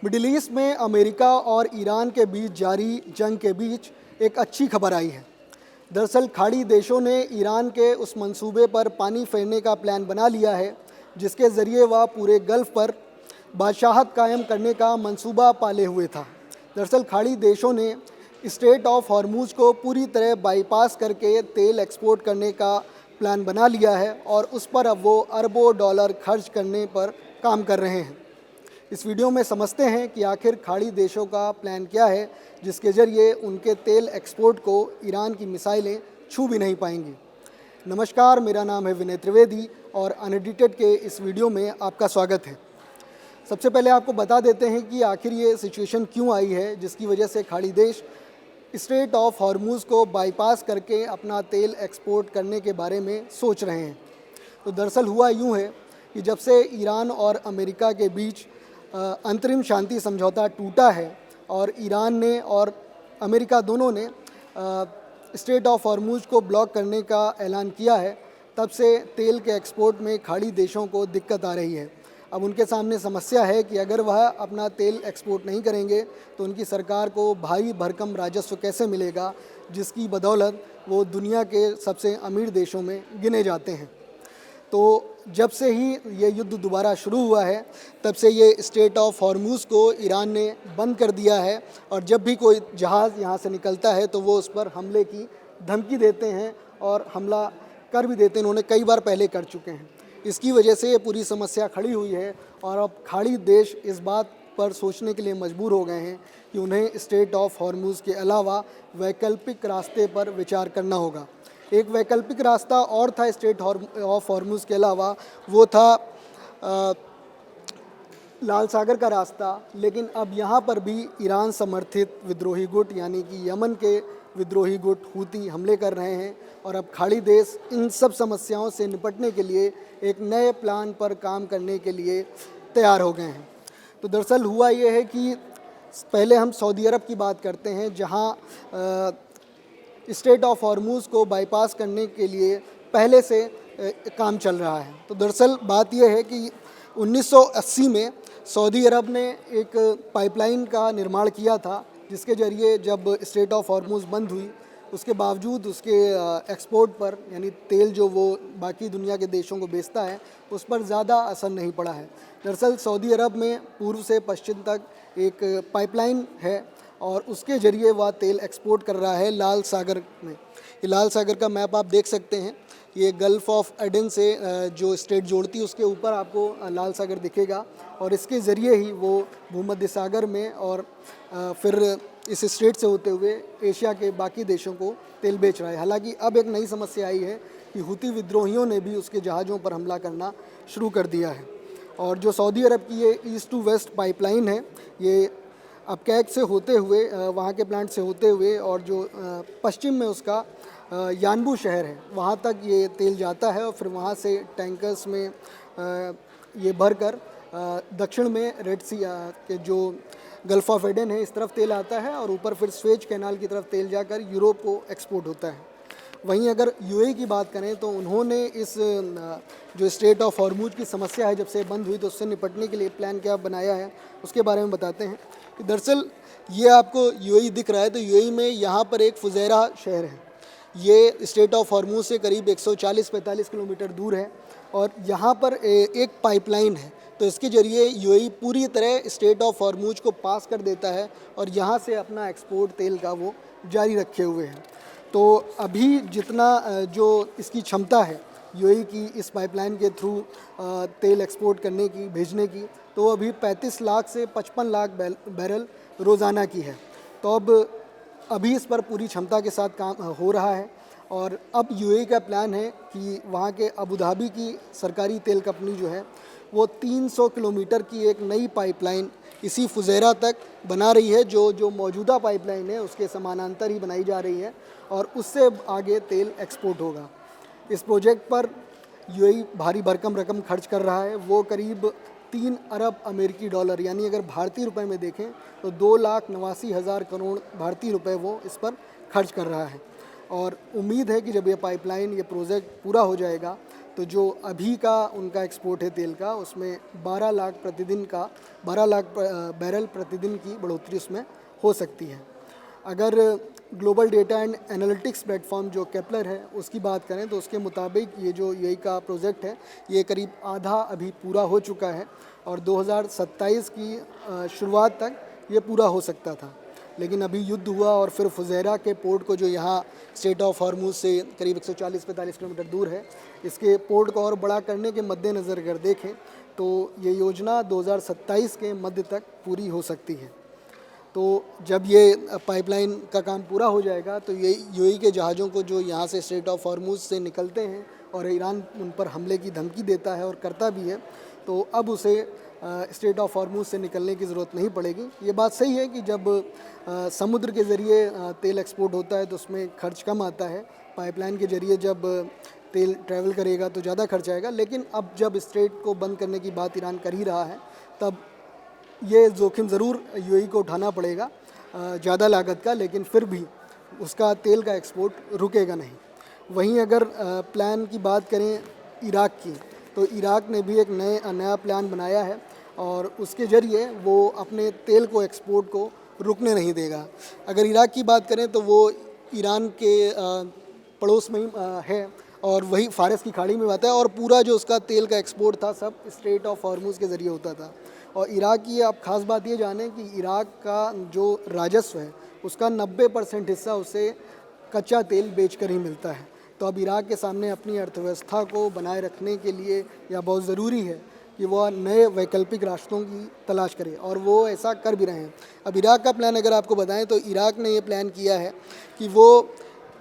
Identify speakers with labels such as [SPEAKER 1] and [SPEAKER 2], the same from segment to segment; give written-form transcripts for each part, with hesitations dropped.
[SPEAKER 1] Middle east में America और Iran के बीच जारी जंग के बीच एक अच्छी खबर आई है। दरअसल खाड़ी देशों ने ईरान के उस मंसूबे पर पानी फेरने का प्लान बना लिया है जिसके ज़रिए वह पूरे गल्फ़ पर बादशाहत कायम करने का मंसूबा पाले हुए था। दरअसल खाड़ी देशों ने स्ट्रेट ऑफ हॉर्मूज को पूरी तरह बाईपास करके तेल एक्सपोर्ट करने का प्लान बना लिया है और उस पर अब वो अरबों डॉलर खर्च करने पर काम कर रहे हैं। इस वीडियो में समझते हैं कि आखिर खाड़ी देशों का प्लान क्या है जिसके ज़रिए उनके तेल एक्सपोर्ट को ईरान की मिसाइलें छू भी नहीं पाएंगी। नमस्कार, मेरा नाम है विनय त्रिवेदी और अनएडिटेड के इस वीडियो में आपका स्वागत है। सबसे पहले आपको बता देते हैं कि आखिर ये सिचुएशन क्यों आई है जिसकी वजह से खाड़ी देश स्ट्रेट ऑफ हॉर्मूज़ को बाईपास करके अपना तेल एक्सपोर्ट करने के बारे में सोच रहे हैं। तो दरअसल हुआ यूँ है कि जब से ईरान और अमेरिका के बीच अंतरिम शांति समझौता टूटा है और ईरान ने और अमेरिका दोनों ने स्ट्रेट ऑफ हॉर्मूज़ को ब्लॉक करने का ऐलान किया है, तब से तेल के एक्सपोर्ट में खाड़ी देशों को दिक्कत आ रही है। अब उनके सामने समस्या है कि अगर वह अपना तेल एक्सपोर्ट नहीं करेंगे तो उनकी सरकार को भारी भरकम राजस्व कैसे मिलेगा, जिसकी बदौलत वो दुनिया के सबसे अमीर देशों में गिने जाते हैं। तो जब से ही ये युद्ध दोबारा शुरू हुआ है तब से ये स्ट्रेट ऑफ हॉर्मूज़ को ईरान ने बंद कर दिया है और जब भी कोई जहाज़ यहाँ से निकलता है तो वो उस पर हमले की धमकी देते हैं और हमला कर भी देते हैं। उन्होंने कई बार पहले कर चुके हैं। इसकी वजह से ये पूरी समस्या खड़ी हुई है और अब खाड़ी देश इस बात पर सोचने के लिए मजबूर हो गए हैं कि उन्हें स्ट्रेट ऑफ हॉर्मूज़ के अलावा वैकल्पिक रास्ते पर विचार करना होगा। एक वैकल्पिक रास्ता और था स्ट्रेट ऑफ हॉर्मूज़ के अलावा, वो था लाल सागर का रास्ता, लेकिन अब यहाँ पर भी ईरान समर्थित विद्रोही गुट यानी कि यमन के विद्रोही गुट हूती हमले कर रहे हैं और अब खाड़ी देश इन सब समस्याओं से निपटने के लिए एक नए प्लान पर काम करने के लिए तैयार हो गए हैं। तो दरअसल हुआ ये है कि पहले हम सऊदी अरब की बात करते हैं, जहाँ स्ट्रेट ऑफ हॉर्मूज़ को बाईपास करने के लिए पहले से काम चल रहा है। तो दरअसल बात यह है कि 1980 में सऊदी अरब ने एक पाइपलाइन का निर्माण किया था जिसके ज़रिए जब स्ट्रेट ऑफ हॉर्मूज़ बंद हुई उसके बावजूद उसके एक्सपोर्ट पर यानी तेल जो वो बाकी दुनिया के देशों को बेचता है उस पर ज़्यादा असर नहीं पड़ा है। दरअसल सऊदी अरब में पूर्व से पश्चिम तक एक पाइपलाइन है और उसके ज़रिए वह तेल एक्सपोर्ट कर रहा है लाल सागर में। ये लाल सागर का मैप आप देख सकते हैं। ये गल्फ़ ऑफ एडन से जो स्ट्रेट जोड़ती है उसके ऊपर आपको लाल सागर दिखेगा और इसके ज़रिए ही वो भूमध्य सागर में और फिर इस स्ट्रेट से होते हुए एशिया के बाकी देशों को तेल बेच रहा है। हालांकि अब एक नई समस्या आई है कि हूती विद्रोहियों ने भी उसके जहाज़ों पर हमला करना शुरू कर दिया है और जो सऊदी अरब की ये ईस्ट टू वेस्ट पाइपलाइन है, ये अबकैक से होते हुए वहाँ के प्लांट से होते हुए और जो पश्चिम में उसका यानबू शहर है वहाँ तक ये तेल जाता है और फिर वहाँ से टैंकर्स में ये भरकर दक्षिण में रेड सी के जो गल्फ़ ऑफ एडन है इस तरफ तेल आता है और ऊपर फिर स्वेज कैनाल की तरफ तेल जाकर यूरोप को एक्सपोर्ट होता है। वहीं अगर यूएई की बात करें तो उन्होंने इस जो स्ट्रेट ऑफ हॉर्मूज़ की समस्या है जब से बंद हुई तो उससे निपटने के लिए प्लान क्या बनाया है उसके बारे में बताते हैं कि दरअसल ये आपको यूएई दिख रहा है। तो यूएई में यहाँ पर एक फुजैरा शहर है, ये स्ट्रेट ऑफ हॉर्मूज़ से करीब 140-45 किलोमीटर दूर है और यहाँ पर एक पाइपलाइन है। तो इसके ज़रिए यूएई पूरी तरह स्ट्रेट ऑफ हॉर्मूज़ को पास कर देता है और यहाँ से अपना एक्सपोर्ट तेल का वो जारी रखे हुए हैं। तो अभी जितना जो इसकी क्षमता है यूएई की इस पाइपलाइन के थ्रू तेल एक्सपोर्ट करने की, भेजने की, तो अभी 35 लाख से 55 लाख बैरल रोज़ाना की है। तो अब अभी इस पर पूरी क्षमता के साथ काम हो रहा है और अब यूएई का प्लान है कि वहाँ के अबू धाबी की सरकारी तेल कंपनी जो है वो 300 किलोमीटर की एक नई पाइपलाइन इसी फुजैरा तक बना रही है, जो मौजूदा पाइपलाइन है उसके समानांतर ही बनाई जा रही है और उससे आगे तेल एक्सपोर्ट होगा। इस प्रोजेक्ट पर यूएई भारी भरकम रकम खर्च कर रहा है, वो करीब 3 अरब अमेरिकी डॉलर यानी अगर भारतीय रुपए में देखें तो 2,89,000 करोड़ भारतीय रुपए वो इस पर खर्च कर रहा है। और उम्मीद है कि जब ये पाइपलाइन, ये प्रोजेक्ट पूरा हो जाएगा तो जो अभी का उनका एक्सपोर्ट है तेल का, उसमें 12 लाख प्रतिदिन का 12 लाख बैरल प्रतिदिन की बढ़ोतरी उसमें हो सकती है। अगर global data and analytics platform जो केपलर है उसकी बात करें तो उसके मुताबिक ये जो यूएई का प्रोजेक्ट है ये करीब आधा अभी पूरा हो चुका है और 2027 की शुरुआत तक ये पूरा हो सकता था। लेकिन अभी युद्ध हुआ और फिर फुजैरा के पोर्ट को, जो यहाँ स्ट्रेट ऑफ हॉर्मुज से करीब 140-45 किलोमीटर दूर है, इसके पोर्ट को और बड़ा करने के मद्देनज़र अगर देखें तो ये योजना 2027 के मध्य तक पूरी हो सकती है। तो जब ये पाइपलाइन का काम पूरा हो जाएगा तो ये यूएई के जहाज़ों को जो यहाँ से स्ट्रेट ऑफ हॉर्मुज से निकलते हैं और ईरान उन पर हमले की धमकी देता है और करता भी है, तो अब उसे स्ट्रेट ऑफ हॉर्मुज से निकलने की ज़रूरत नहीं पड़ेगी। ये बात सही है कि जब समुद्र के ज़रिए तेल एक्सपोर्ट होता है तो उसमें खर्च कम आता है, पाइपलाइन के ज़रिए जब तेल ट्रैवल करेगा तो ज़्यादा खर्च आएगा। लेकिन अब जब स्ट्रेट को बंद करने की बात ईरान कर ही रहा है तब ये जोखिम ज़रूर यूएई को उठाना पड़ेगा ज़्यादा लागत का, लेकिन फिर भी उसका तेल का एक्सपोर्ट रुकेगा नहीं। वहीं अगर प्लान की बात करें इराक की, तो इराक ने भी एक नया प्लान बनाया है और उसके ज़रिए वो अपने तेल को एक्सपोर्ट को रुकने नहीं देगा। अगर इराक की बात करें तो वो ईरान के पड़ोस में ही है और वही फारस की खाड़ी में आता है और पूरा जो उसका तेल का एक्सपोर्ट था सब स्ट्रेट ऑफ हॉर्मुज के ज़रिए होता था। और इराक की आप ख़ास बात ये जानें कि इराक का जो राजस्व है उसका 90% हिस्सा उसे कच्चा तेल बेचकर ही मिलता है। तो अब इराक के सामने अपनी अर्थव्यवस्था को बनाए रखने के लिए या बहुत ज़रूरी है कि वह नए वैकल्पिक रास्तों की तलाश करे और वो ऐसा कर भी रहे हैं। अब इराक का प्लान अगर आपको बताएं तो इराक ने ये प्लान किया है कि वो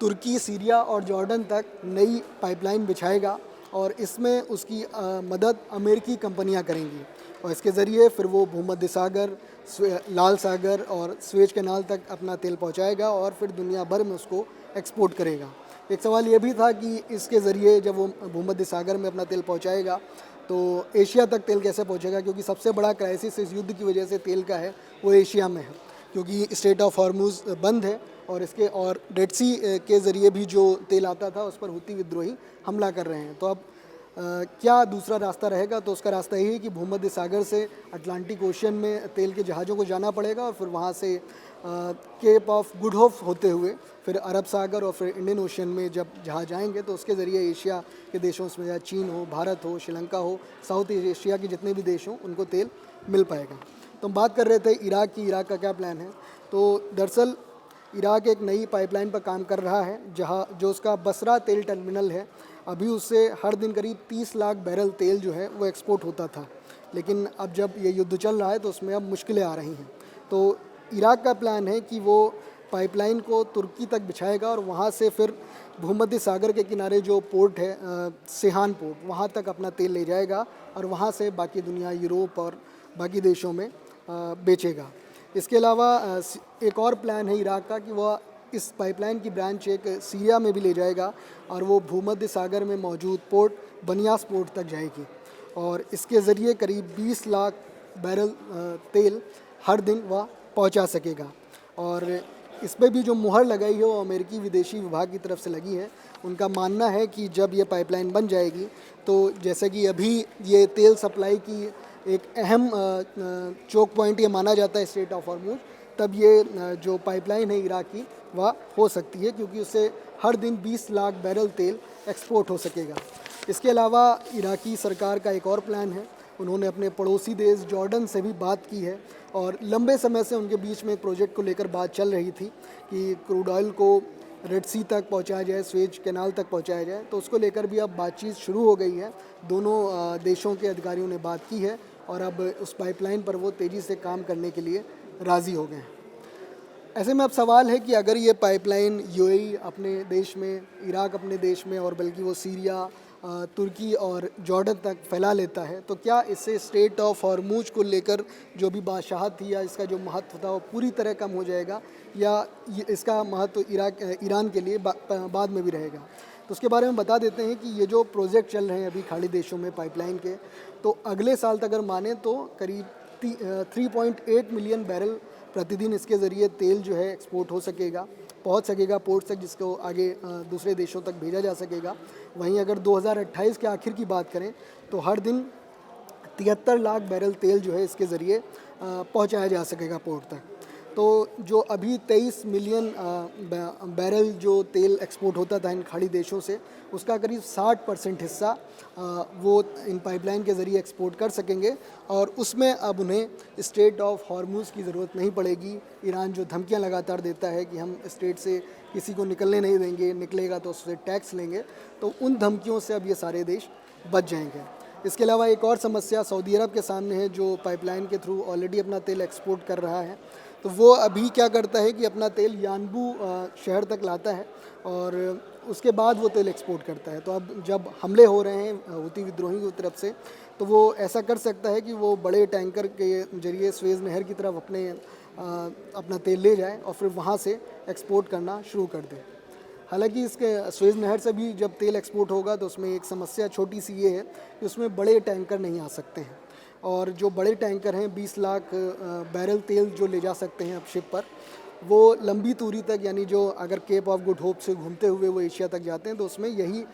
[SPEAKER 1] तुर्की, सीरिया और जॉर्डन तक नई पाइपलाइन बिछाएगा और इसमें उसकी मदद अमेरिकी कंपनियां करेंगी और इसके ज़रिए फिर वो भूमध्य सागर, लाल सागर और स्वेज कैनाल तक अपना तेल पहुंचाएगा और फिर दुनिया भर में उसको एक्सपोर्ट करेगा। एक सवाल ये भी था कि इसके ज़रिए जब वो भूमध्य सागर में अपना तेल पहुंचाएगा तो एशिया तक तेल कैसे पहुंचेगा, क्योंकि सबसे बड़ा क्राइसिस इस युद्ध की वजह से तेल का है वो एशिया में है, क्योंकि स्ट्रेट ऑफ हॉर्मुज बंद है और इसके और डेड सी के ज़रिए भी जो तेल आता था उस पर हुती विद्रोही हमला कर रहे हैं। तो अब क्या दूसरा रास्ता रहेगा, तो उसका रास्ता यही है कि भूमध्य सागर से अटलांटिक ओशन में तेल के जहाज़ों को जाना पड़ेगा और फिर वहाँ से केप ऑफ गुड होप होते हुए फिर अरब सागर और फिर इंडियन ओशन में जब जहाज़ आएंगे तो उसके ज़रिए एशिया के देशों में, या चीन हो, भारत हो, श्रीलंका हो, साउथ एशिया के जितने भी देश हों उनको तेल मिल पाएगा। तो हम बात कर रहे थे इराक की, इराक का क्या प्लान है। तो दरअसल इराक एक नई पाइपलाइन पर काम कर रहा है जहाँ जो उसका बसरा तेल टर्मिनल है, अभी उससे हर दिन करीब 30 लाख बैरल तेल जो है वो एक्सपोर्ट होता था, लेकिन अब जब ये युद्ध चल रहा है तो उसमें अब मुश्किलें आ रही हैं। तो इराक का प्लान है कि वो पाइपलाइन को तुर्की तक बिछाएगा और वहाँ से फिर भूमध्य सागर के किनारे जो पोर्ट है सेहान पोर्ट, वहाँ तक अपना तेल ले जाएगा और वहाँ से बाकी दुनिया, यूरोप और बाकी देशों में बेचेगा। इसके अलावा एक और प्लान है इराक का कि वह इस पाइपलाइन की ब्रांच एक सीरिया में भी ले जाएगा और वो भूमध्य सागर में मौजूद पोर्ट बनियास पोर्ट तक जाएगी और इसके ज़रिए करीब 20 लाख बैरल तेल हर दिन वह पहुंचा सकेगा। और इस पर भी जो मुहर लगाई है वो अमेरिकी विदेशी विभाग की तरफ से लगी है। उनका मानना है कि जब ये पाइपलाइन बन जाएगी तो जैसे कि अभी ये तेल सप्लाई की एक अहम चोक पॉइंट ये माना जाता है स्ट्रेट ऑफ हॉर्मुज, तब ये जो पाइपलाइन है इराक की वह हो सकती है, क्योंकि उससे हर दिन 20 लाख बैरल तेल एक्सपोर्ट हो सकेगा। इसके अलावा इराकी सरकार का एक और प्लान है। उन्होंने अपने पड़ोसी देश जॉर्डन से भी बात की है और लंबे समय से उनके बीच में एक प्रोजेक्ट को लेकर बात चल रही थी कि क्रूड ऑयल को रेड सी तक पहुंचाया जाए, स्वेज कैनाल तक पहुंचाया जाए। तो उसको लेकर भी अब बातचीत शुरू हो गई है। दोनों देशों के अधिकारियों ने बात की है और अब उस पाइपलाइन पर वो तेज़ी से काम करने के लिए राज़ी हो गए हैं। ऐसे में अब सवाल है कि अगर ये पाइपलाइन यूएई अपने देश में, इराक अपने देश में और बल्कि वो सीरिया, तुर्की और जॉर्डन तक फैला लेता है तो क्या इससे स्ट्रेट ऑफ हॉर्मुज को लेकर जो भी बादशाहत थी या इसका जो महत्व था वो पूरी तरह कम हो जाएगा, या इसका महत्व ईरान के लिए बाद में भी रहेगा। तो उसके बारे में बता देते हैं कि ये जो प्रोजेक्ट चल रहे हैं अभी खाड़ी देशों में पाइपलाइन के, तो अगले साल तक अगर माने तो करीब 3.8 मिलियन बैरल प्रतिदिन इसके ज़रिए तेल जो है एक्सपोर्ट हो सकेगा पहुंच सकेगा पोर्ट्स तक, जिसको आगे दूसरे देशों तक भेजा जा सकेगा। वहीं अगर 2028 के आखिर की बात करें तो हर दिन 73 लाख बैरल तेल जो है इसके ज़रिए पहुंचाया जा सकेगा पोर्ट तक। तो जो अभी 23 मिलियन बैरल जो तेल एक्सपोर्ट होता था इन खाड़ी देशों से, उसका करीब 60% हिस्सा वो इन पाइपलाइन के ज़रिए एक्सपोर्ट कर सकेंगे और उसमें अब उन्हें स्ट्रेट ऑफ हॉर्मुज़ की ज़रूरत नहीं पड़ेगी। ईरान जो धमकियां लगातार देता है कि हम स्ट्रेट से किसी को निकलने नहीं देंगे, निकलेगा तो उससे टैक्स लेंगे, तो उन धमकियों से अब ये सारे देश बच जाएंगे। इसके अलावा एक और समस्या सऊदी अरब के सामने है, जो पाइपलाइन के थ्रू ऑलरेडी अपना तेल एक्सपोर्ट कर रहा है। तो वो अभी क्या करता है कि अपना तेल यानबू शहर तक लाता है और उसके बाद वो तेल एक्सपोर्ट करता है। तो अब जब हमले हो रहे हैं हूती विद्रोही की तरफ से, तो वो ऐसा कर सकता है कि वो बड़े टैंकर के जरिए स्वेज़ नहर की तरफ अपना तेल ले जाए और फिर वहाँ से एक्सपोर्ट करना शुरू कर दे। हालांकि इसके स्वेज़ नहर से भी जब तेल एक्सपोर्ट होगा तो उसमें एक समस्या छोटी सी ये है कि उसमें बड़े टैंकर नहीं आ सकते हैं, और जो बड़े टैंकर हैं 20 लाख बैरल तेल जो ले जा सकते हैं अब शिप पर, वो लंबी दूरी तक, यानी जो अगर केप ऑफ गुड होप से घूमते हुए वो एशिया तक जाते हैं, तो उसमें यही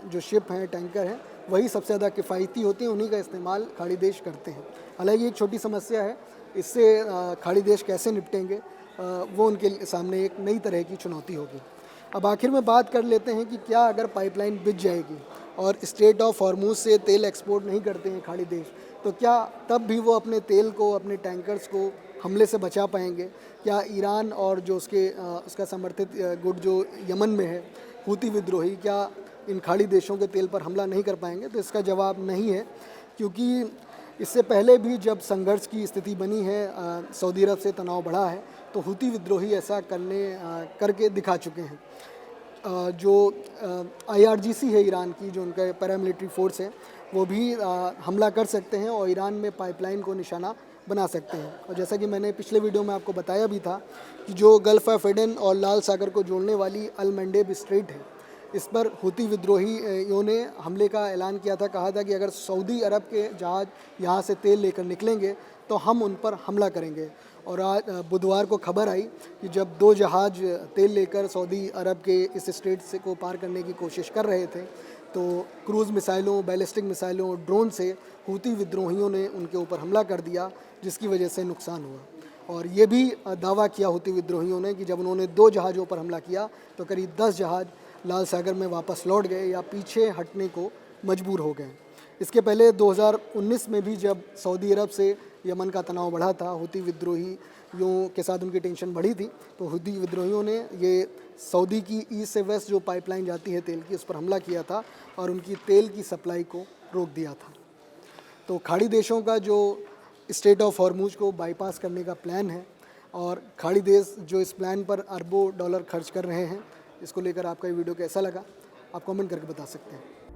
[SPEAKER 1] जो शिप हैं, टैंकर हैं, वही सबसे ज़्यादा किफ़ायती होती हैं, उन्हीं का इस्तेमाल खाड़ी देश करते हैं। हालांकि एक छोटी समस्या है, इससे खाड़ी देश कैसे निपटेंगे वो उनके सामने एक नई तरह की चुनौती होगी। अब आखिर में बात कर लेते हैं कि क्या अगर पाइपलाइन बिछ जाएगी और स्ट्रेट ऑफ हॉर्मुज़ से तेल एक्सपोर्ट नहीं करते हैं खाड़ी देश, तो क्या तब भी वो अपने तेल को, अपने टैंकर्स को हमले से बचा पाएंगे? क्या ईरान और जो उसका समर्थित गुट जो यमन में है, हूती विद्रोही, क्या इन खाड़ी देशों के तेल पर हमला नहीं कर पाएंगे? तो इसका जवाब नहीं है, क्योंकि इससे पहले भी जब संघर्ष की स्थिति बनी है, सऊदी अरब से तनाव बढ़ा है, तो हूती विद्रोही ऐसा करके दिखा चुके हैं। जो IRGC है ईरान की, जो उनका पैरामिलिट्री फोर्स है, वो भी हमला कर सकते हैं और ईरान में पाइपलाइन को निशाना बना सकते हैं। और जैसा कि मैंने पिछले वीडियो में आपको बताया भी था कि जो गल्फ़ ऑफ एडन और लाल सागर को जोड़ने वाली अल मंडेब स्ट्रेट है, इस पर हूती विद्रोहियों ने हमले का ऐलान किया था। कहा था कि अगर सऊदी अरब के जहाज़ यहाँ से तेल लेकर निकलेंगे तो हम उन पर हमला करेंगे। और आज बुधवार को खबर आई कि जब 2 जहाज़ तेल लेकर सऊदी अरब के इस स्ट्रेट से को पार करने की कोशिश कर रहे थे, तो क्रूज़ मिसाइलों, बैलिस्टिक मिसाइलों, ड्रोन से हूती विद्रोहियों ने उनके ऊपर हमला कर दिया, जिसकी वजह से नुकसान हुआ। और ये भी दावा किया हूती विद्रोहियों ने कि जब उन्होंने 2 जहाज़ों पर हमला किया तो करीब 10 जहाज़ लाल सागर में वापस लौट गए या पीछे हटने को मजबूर हो गए। इसके पहले 2019 में भी जब सऊदी अरब से यमन का तनाव बढ़ा था, हूती विद्रोहियों के साथ उनकी टेंशन बढ़ी थी, तो हूती विद्रोहियों ने ये सऊदी की ईस्ट से वेस्ट जो पाइपलाइन जाती है तेल की, उस पर हमला किया था और उनकी तेल की सप्लाई को रोक दिया था। तो खाड़ी देशों का जो स्ट्रेट ऑफ हॉर्मुज़ को बाईपास करने का प्लान है, और खाड़ी देश जो इस प्लान पर अरबों डॉलर खर्च कर रहे हैं, इसको लेकर आपका ये वीडियो कैसा लगा आप कमेंट करके बता सकते हैं।